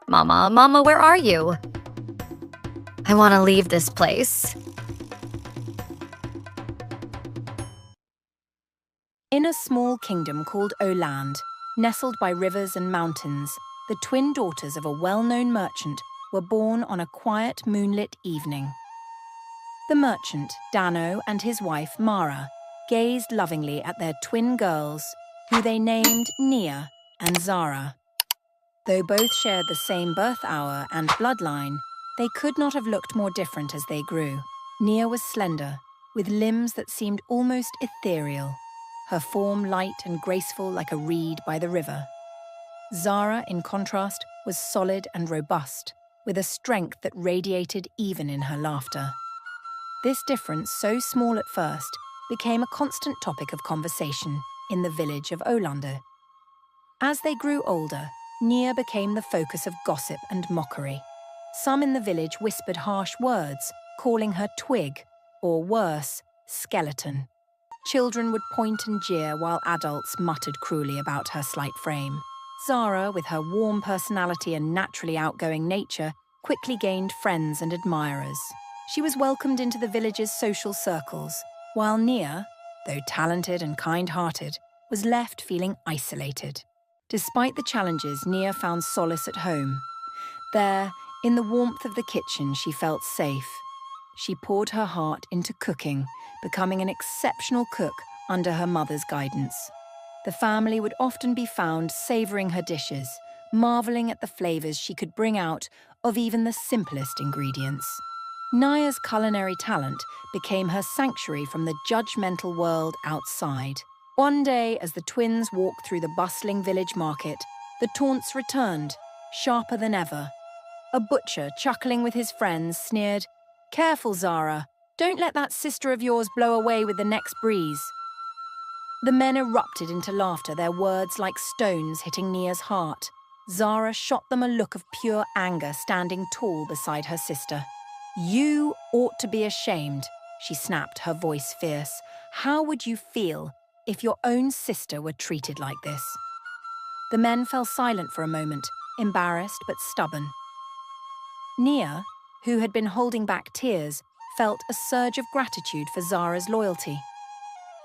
Mama, where are you? I want to leave this place. In a small kingdom called Oland, nestled by rivers and mountains, the twin daughters of a well-known merchant were born on a quiet moonlit evening. The merchant, Dano, and his wife, Mara, gazed lovingly at their twin girls, who they named Nia and Zara. Though both shared the same birth hour and bloodline, they could not have looked more different as they grew. Nia was slender, with limbs that seemed almost ethereal, her form light and graceful like a reed by the river. Zara, in contrast, was solid and robust, with a strength that radiated even in her laughter. This difference, so small at first, became a constant topic of conversation in the village of Olander. As they grew older, Nia became the focus of gossip and mockery. Some in the village whispered harsh words, calling her twig, or worse, skeleton. Children would point and jeer while adults muttered cruelly about her slight frame. Zara, with her warm personality and naturally outgoing nature, quickly gained friends and admirers. She was welcomed into the village's social circles, while Nia, though talented and kind-hearted, was left feeling isolated. Despite the challenges, Nia found solace at home. There, in the warmth of the kitchen, she felt safe. She poured her heart into cooking, becoming an exceptional cook under her mother's guidance. The family would often be found savouring her dishes, marvelling at the flavours she could bring out of even the simplest ingredients. Nia's culinary talent became her sanctuary from the judgmental world outside. One day, as the twins walked through the bustling village market, the taunts returned, sharper than ever. A butcher, chuckling with his friends, sneered, "Careful, Zara. Don't let that sister of yours blow away with the next breeze." The men erupted into laughter, their words like stones hitting Nia's heart. Zara shot them a look of pure anger, standing tall beside her sister. "You ought to be ashamed," she snapped, her voice fierce. "How would you feel if your own sister were treated like this?" The men fell silent for a moment, embarrassed but stubborn. Nia, who had been holding back tears, felt a surge of gratitude for Zara's loyalty.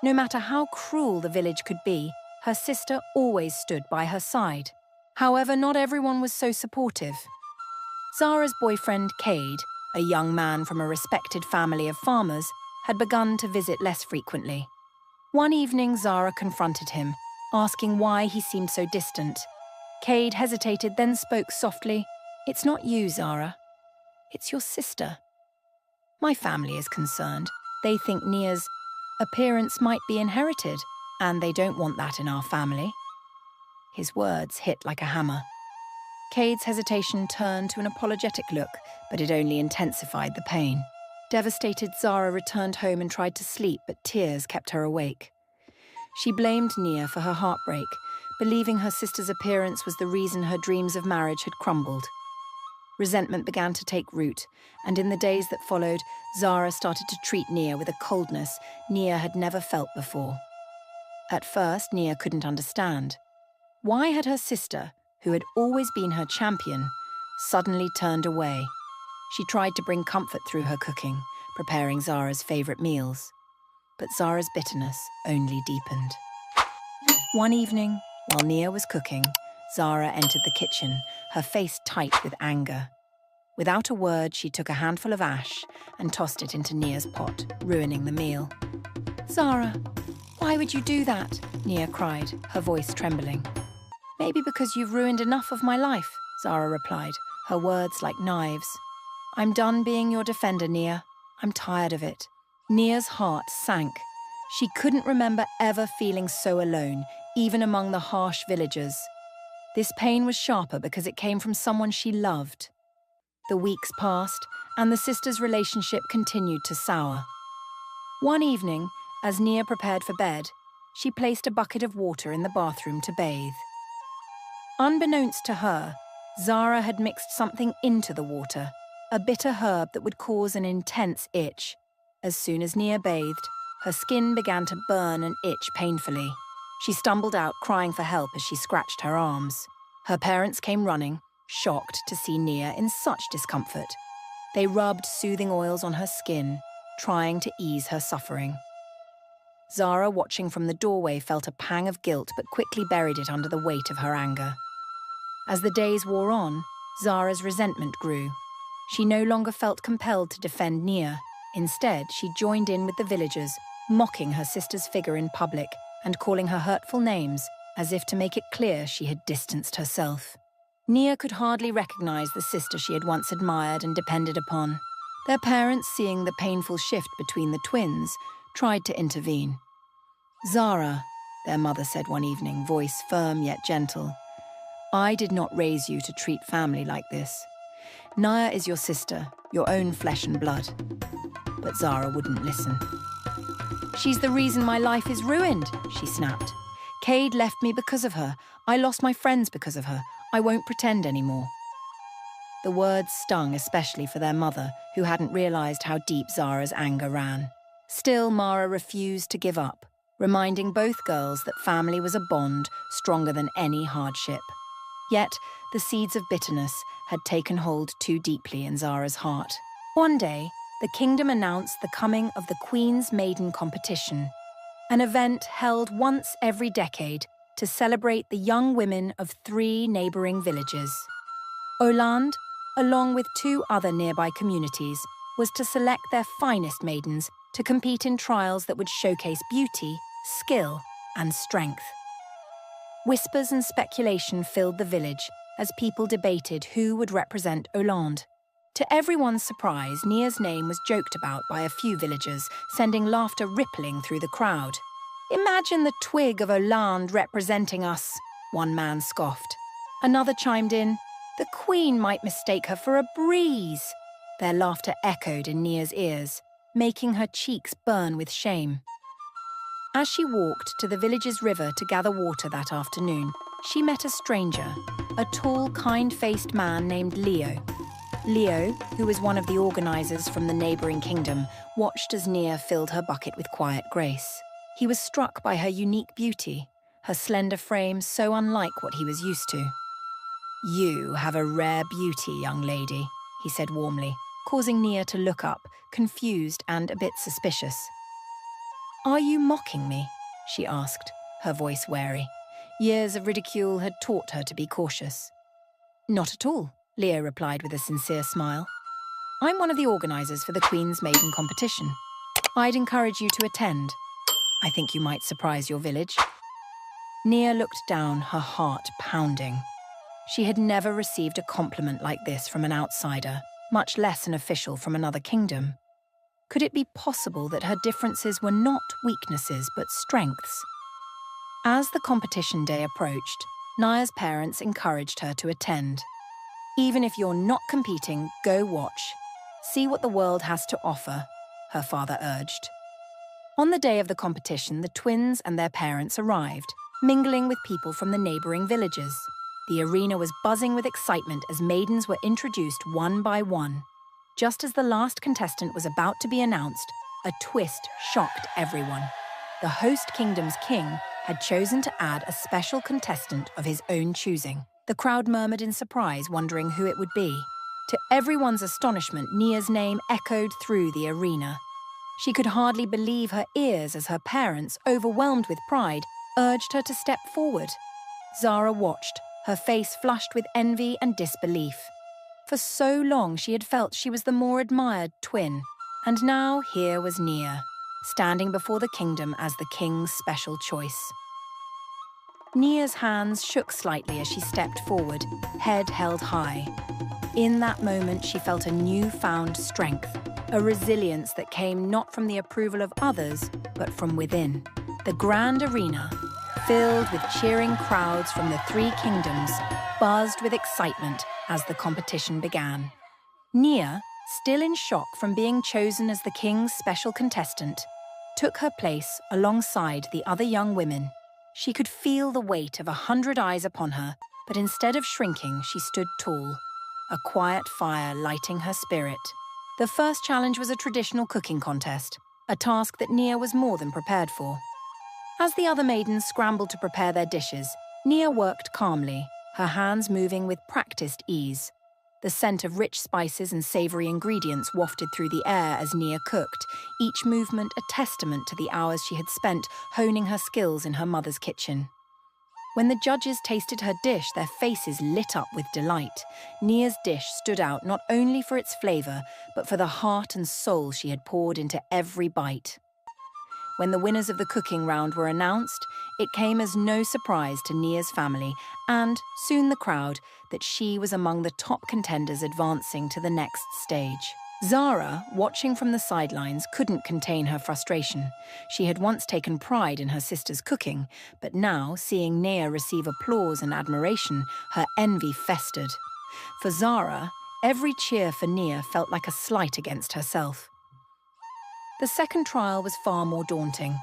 No matter how cruel the village could be, her sister always stood by her side. However, not everyone was so supportive. Zara's boyfriend, Cade, a young man from a respected family of farmers, had begun to visit less frequently. One evening, Zara confronted him, asking why he seemed so distant. Cade hesitated, then spoke softly. "It's not you, Zara. It's your sister. My family is concerned. They think Nia's appearance might be inherited, and they don't want that in our family." His words hit like a hammer. Cade's hesitation turned to an apologetic look, but it only intensified the pain. Devastated, Zara returned home and tried to sleep, but tears kept her awake. She blamed Nia for her heartbreak, believing her sister's appearance was the reason her dreams of marriage had crumbled. Resentment began to take root, and in the days that followed, Zara started to treat Nia with a coldness Nia had never felt before. At first, Nia couldn't understand. Why had her sister, who had always been her champion, suddenly turned away? She tried to bring comfort through her cooking, preparing Zara's favourite meals. But Zara's bitterness only deepened. One evening, while Nia was cooking, Zara entered the kitchen, her face tight with anger. Without a word, she took a handful of ash and tossed it into Nia's pot, ruining the meal. "Zara, why would you do that?" Nia cried, her voice trembling. "Maybe because you've ruined enough of my life," Zara replied, her words like knives. "I'm done being your defender, Nia. I'm tired of it." Nia's heart sank. She couldn't remember ever feeling so alone, even among the harsh villagers. This pain was sharper because it came from someone she loved. The weeks passed, and the sisters' relationship continued to sour. One evening, as Nia prepared for bed, she placed a bucket of water in the bathroom to bathe. Unbeknownst to her, Zara had mixed something into the water, a bitter herb that would cause an intense itch. As soon as Nia bathed, her skin began to burn and itch painfully. She stumbled out, crying for help as she scratched her arms. Her parents came running, shocked to see Nia in such discomfort. They rubbed soothing oils on her skin, trying to ease her suffering. Zara, watching from the doorway, felt a pang of guilt but quickly buried it under the weight of her anger. As the days wore on, Zara's resentment grew. She no longer felt compelled to defend Nia. Instead, she joined in with the villagers, mocking her sister's figure in public and calling her hurtful names, as if to make it clear she had distanced herself. Nia could hardly recognize the sister she had once admired and depended upon. Their parents, seeing the painful shift between the twins, tried to intervene. "Zara," their mother said one evening, voice firm yet gentle, "I did not raise you to treat family like this. Nia is your sister, your own flesh and blood." But Zara wouldn't listen. "She's the reason my life is ruined," she snapped. "Cade left me because of her. I lost my friends because of her. I won't pretend anymore." The words stung, especially for their mother, who hadn't realized how deep Zara's anger ran. Still, Mara refused to give up, reminding both girls that family was a bond stronger than any hardship. Yet, the seeds of bitterness had taken hold too deeply in Zara's heart. One day, the kingdom announced the coming of the Queen's Maiden Competition, an event held once every decade to celebrate the young women of 3 neighbouring villages. Oland, along with 2 other nearby communities, was to select their finest maidens to compete in trials that would showcase beauty, skill, and strength. Whispers and speculation filled the village as people debated who would represent Oland. To everyone's surprise, Nia's name was joked about by a few villagers, sending laughter rippling through the crowd. "Imagine the twig of Oland representing us," one man scoffed. Another chimed in, "The Queen might mistake her for a breeze." Their laughter echoed in Nia's ears, making her cheeks burn with shame. As she walked to the village's river to gather water that afternoon, she met a stranger, a tall, kind-faced man named Leo. Leo, who was one of the organisers from the neighbouring kingdom, watched as Nia filled her bucket with quiet grace. He was struck by her unique beauty, her slender frame so unlike what he was used to. "You have a rare beauty, young lady," he said warmly, causing Nia to look up, confused and a bit suspicious. "Are you mocking me?" she asked, her voice wary. Years of ridicule had taught her to be cautious. "Not at all," Leo replied with a sincere smile. "I'm one of the organisers for the Queen's Maiden Competition. I'd encourage you to attend. I think you might surprise your village." Nia looked down, her heart pounding. She had never received a compliment like this from an outsider, much less an official from another kingdom. Could it be possible that her differences were not weaknesses but strengths? As the competition day approached, Nia's parents encouraged her to attend. "Even if you're not competing, go watch. See what the world has to offer," her father urged. On the day of the competition, the twins and their parents arrived, mingling with people from the neighbouring villages. The arena was buzzing with excitement as maidens were introduced one by one. Just as the last contestant was about to be announced, a twist shocked everyone. The host kingdom's king had chosen to add a special contestant of his own choosing. The crowd murmured in surprise, wondering who it would be. To everyone's astonishment, Nia's name echoed through the arena. She could hardly believe her ears as her parents, overwhelmed with pride, urged her to step forward. Zara watched, her face flushed with envy and disbelief. For so long she had felt she was the more admired twin, and now here was Nia, standing before the kingdom as the king's special choice. Nia's hands shook slightly as she stepped forward, head held high. In that moment, she felt a newfound strength, a resilience that came not from the approval of others, but from within. The grand arena, filled with cheering crowds from the 3 kingdoms, buzzed with excitement as the competition began. Nia, still in shock from being chosen as the king's special contestant, took her place alongside the other young women. She could feel the weight of 100 eyes upon her, but instead of shrinking, she stood tall, a quiet fire lighting her spirit. The first challenge was a traditional cooking contest, a task that Nia was more than prepared for. As the other maidens scrambled to prepare their dishes, Nia worked calmly, her hands moving with practiced ease. The scent of rich spices and savory ingredients wafted through the air as Nia cooked, each movement a testament to the hours she had spent honing her skills in her mother's kitchen. When the judges tasted her dish, their faces lit up with delight. Nia's dish stood out not only for its flavour, but for the heart and soul she had poured into every bite. When the winners of the cooking round were announced, it came as no surprise to Nia's family and, soon the crowd, that she was among the top contenders advancing to the next stage. Zara, watching from the sidelines, couldn't contain her frustration. She had once taken pride in her sister's cooking, but now, seeing Nia receive applause and admiration, her envy festered. For Zara, every cheer for Nia felt like a slight against herself. The second trial was far more daunting.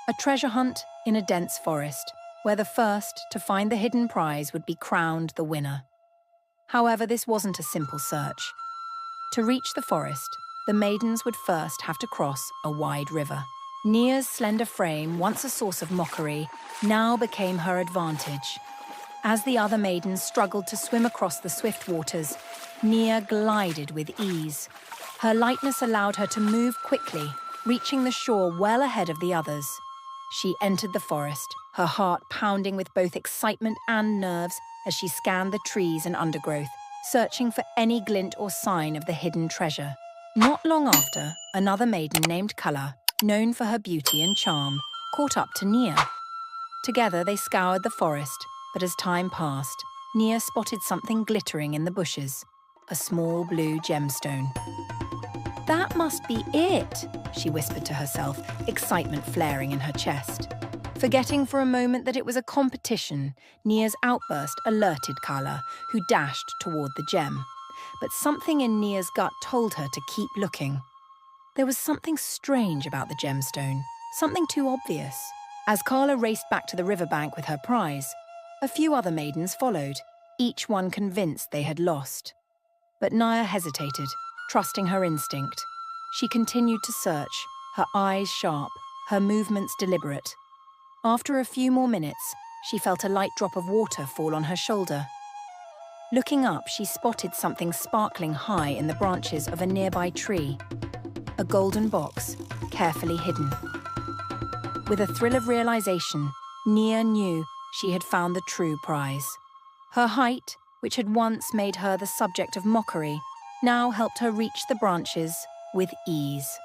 A treasure hunt in a dense forest, where the first to find the hidden prize would be crowned the winner. However, this wasn't a simple search. To reach the forest, the maidens would first have to cross a wide river. Nia's slender frame, once a source of mockery, now became her advantage. As the other maidens struggled to swim across the swift waters, Nia glided with ease. Her lightness allowed her to move quickly, reaching the shore well ahead of the others. She entered the forest, her heart pounding with both excitement and nerves as she scanned the trees and undergrowth, searching for any glint or sign of the hidden treasure. Not long after, another maiden named Kala, known for her beauty and charm, caught up to Nia. Together they scoured the forest, but as time passed, Nia spotted something glittering in the bushes, a small blue gemstone. "That must be it," she whispered to herself, excitement flaring in her chest. Forgetting for a moment that it was a competition, Nia's outburst alerted Kala, who dashed toward the gem. But something in Nia's gut told her to keep looking. There was something strange about the gemstone, something too obvious. As Kala raced back to the riverbank with her prize, a few other maidens followed, each one convinced they had lost. But Nia hesitated, trusting her instinct. She continued to search, her eyes sharp, her movements deliberate. After a few more minutes, she felt a light drop of water fall on her shoulder. Looking up, she spotted something sparkling high in the branches of a nearby tree. A golden box, carefully hidden. With a thrill of realization, Nia knew she had found the true prize. Her height, which had once made her the subject of mockery, now helped her reach the branches with ease.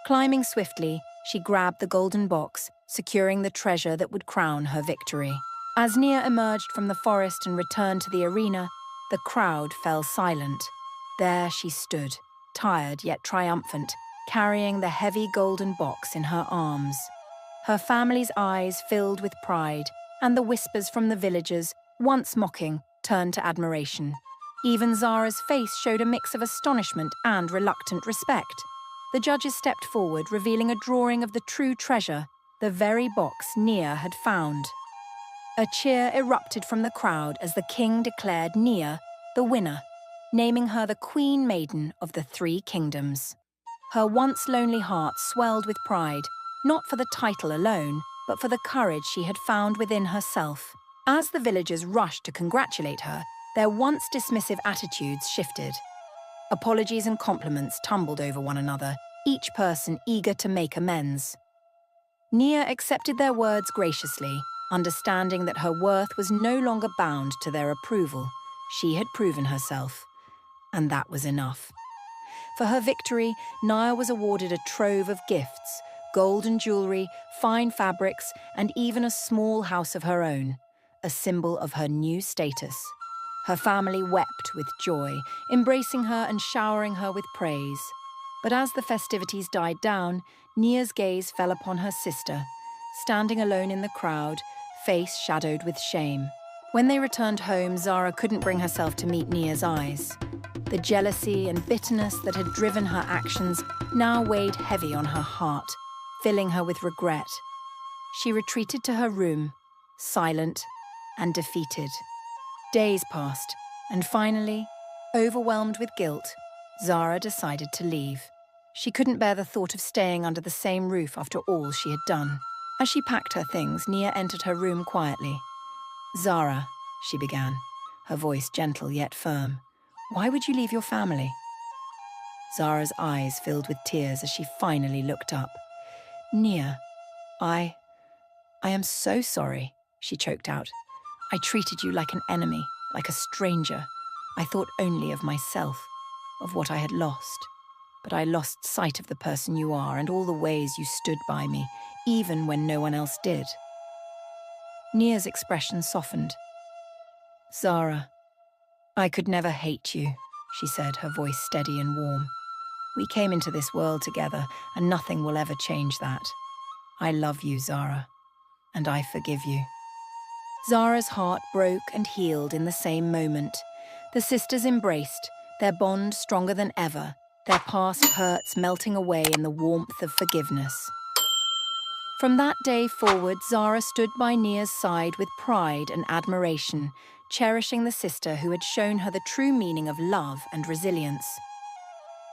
Climbing swiftly, she grabbed the golden box, securing the treasure that would crown her victory. As Nia emerged from the forest and returned to the arena, the crowd fell silent. There she stood, tired yet triumphant, carrying the heavy golden box in her arms. Her family's eyes filled with pride, and the whispers from the villagers, once mocking, turned to admiration. Even Zara's face showed a mix of astonishment and reluctant respect. The judges stepped forward, revealing a drawing of the true treasure, the very box Nia had found. A cheer erupted from the crowd as the king declared Nia the winner, naming her the Queen Maiden of the Three Kingdoms. Her once lonely heart swelled with pride, not for the title alone, but for the courage she had found within herself. As the villagers rushed to congratulate her, their once dismissive attitudes shifted. Apologies and compliments tumbled over one another, each person eager to make amends. Nia accepted their words graciously, understanding that her worth was no longer bound to their approval. She had proven herself, and that was enough. For her victory, Nia was awarded a trove of gifts, gold and jewellery, fine fabrics, and even a small house of her own, a symbol of her new status. Her family wept with joy, embracing her and showering her with praise. But as the festivities died down, Nia's gaze fell upon her sister, standing alone in the crowd, face shadowed with shame. When they returned home, Zara couldn't bring herself to meet Nia's eyes. The jealousy and bitterness that had driven her actions now weighed heavy on her heart, filling her with regret. She retreated to her room, silent and defeated. Days passed, and finally, overwhelmed with guilt, Zara decided to leave. She couldn't bear the thought of staying under the same roof after all she had done. As she packed her things, Nia entered her room quietly. "Zara," she began, her voice gentle yet firm. Why would you leave your family? Zara's eyes filled with tears as she finally looked up. Nia, I am so sorry, she choked out. I treated you like an enemy, like a stranger. I thought only of myself, of what I had lost. But I lost sight of the person you are and all the ways you stood by me, even when no one else did. Nia's expression softened. Zara, I could never hate you, she said, her voice steady and warm. We came into this world together, and nothing will ever change that. I love you, Zara, and I forgive you. Zara's heart broke and healed in the same moment. The sisters embraced, their bond stronger than ever, their past hurts melting away in the warmth of forgiveness. From that day forward, Zara stood by Nia's side with pride and admiration, cherishing the sister who had shown her the true meaning of love and resilience.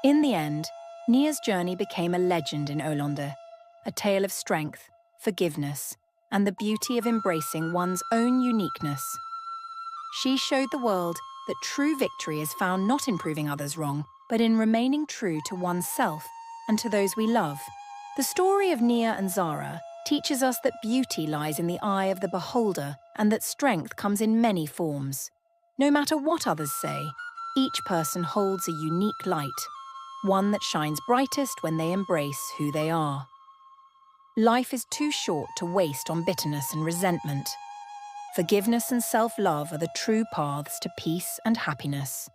In the end, Nia's journey became a legend in Olande, a tale of strength, forgiveness, and the beauty of embracing one's own uniqueness. She showed the world that true victory is found not in proving others wrong, but in remaining true to oneself and to those we love. The story of Nia and Zara teaches us that beauty lies in the eye of the beholder and that strength comes in many forms. No matter what others say, each person holds a unique light, one that shines brightest when they embrace who they are. Life is too short to waste on bitterness and resentment. Forgiveness and self-love are the true paths to peace and happiness.